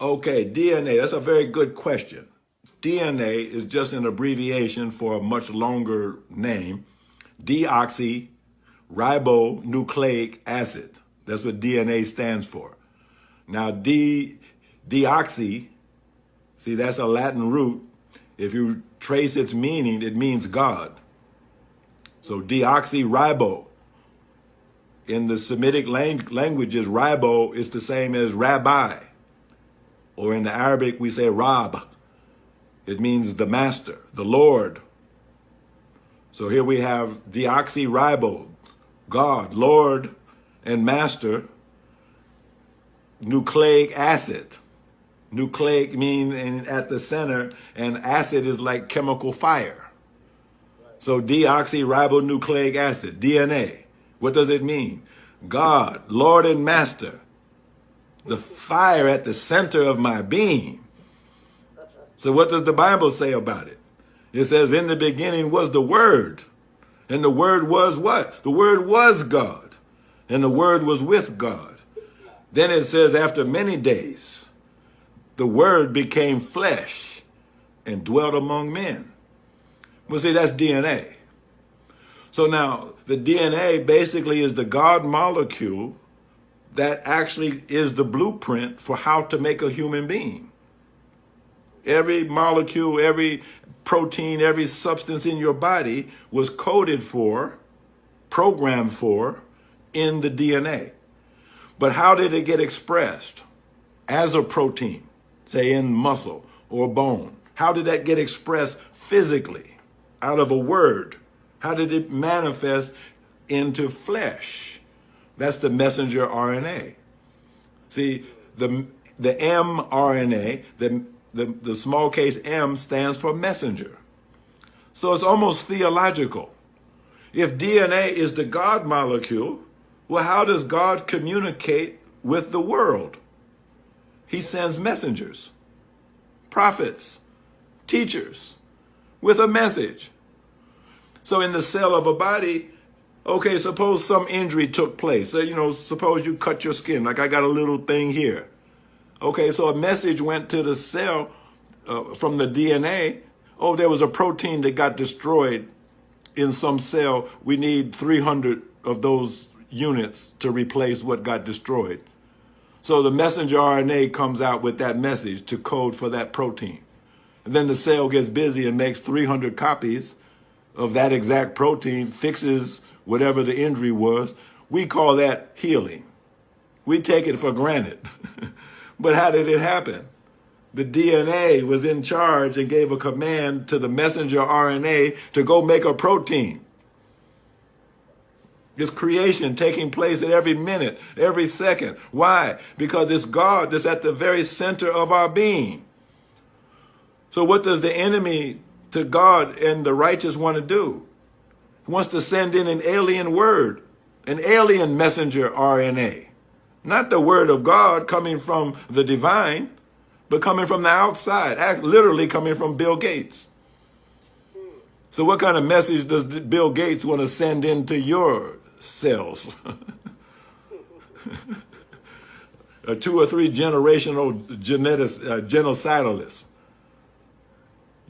Okay, DNA, that's a very good question. DNA is just an abbreviation for a much longer name, deoxyribonucleic acid. That's what DNA stands for. Now, deoxy, see, that's a Latin root. If you trace its meaning, it means God. So deoxyribo. In the Semitic languages, ribo is the same as rabbi. Or in the Arabic, we say Rab. It means the master, the Lord. So here we have deoxyribo, God, Lord, and master, nucleic acid. Nucleic means at the center, and acid is like chemical fire. So deoxyribonucleic acid, DNA. What does it mean? God, Lord and master, the fire at the center of my being. So what does the Bible say about it? It says, in the beginning was the Word. And the Word was what? The Word was God. And the Word was with God. Then it says, after many days, the Word became flesh and dwelt among men. Well, see, that's DNA. So now, the DNA basically is the God molecule that actually is the blueprint for how to make a human being. Every molecule, every protein, every substance in your body was coded for, programmed for, in the DNA. But how did it get expressed as a protein, say in muscle or bone? How did that get expressed physically out of a word? How did it manifest into flesh? That's the messenger RNA. See, the mRNA, the small case m stands for messenger. So it's almost theological. If DNA is the God molecule, well, how does God communicate with the world? He sends messengers, prophets, teachers, with a message. So in the cell of a body, okay, suppose some injury took place. So, suppose you cut your skin, like I got a little thing here. Okay, so a message went to the cell from the DNA. Oh, there was a protein that got destroyed in some cell. We need 300 of those units to replace what got destroyed. So the messenger RNA comes out with that message to code for that protein. And then the cell gets busy and makes 300 copies of that exact protein, fixes whatever the injury was. We call that healing. We take it for granted. But how did it happen? The DNA was in charge and gave a command to the messenger RNA to go make a protein. It's creation taking place at every minute, every second. Why? Because it's God that's at the very center of our being. So what does the enemy to God and the righteous want to do? He wants to send in an alien word, an alien messenger RNA. Not the word of God coming from the divine, but coming from the outside, literally coming from Bill Gates. So what kind of message does Bill Gates want to send into your cells? A 2 or 3 generational genocidalists,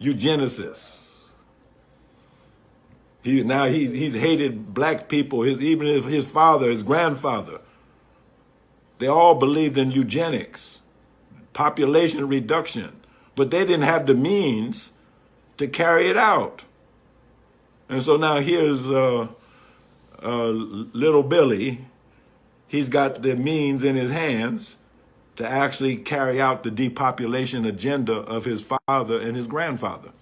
eugenicists. He's hated black people, even his father, his grandfather. They all believed in eugenics, population reduction, but they didn't have the means to carry it out. And so now here's little Billy. He's got the means in his hands to actually carry out the depopulation agenda of his father and his grandfather.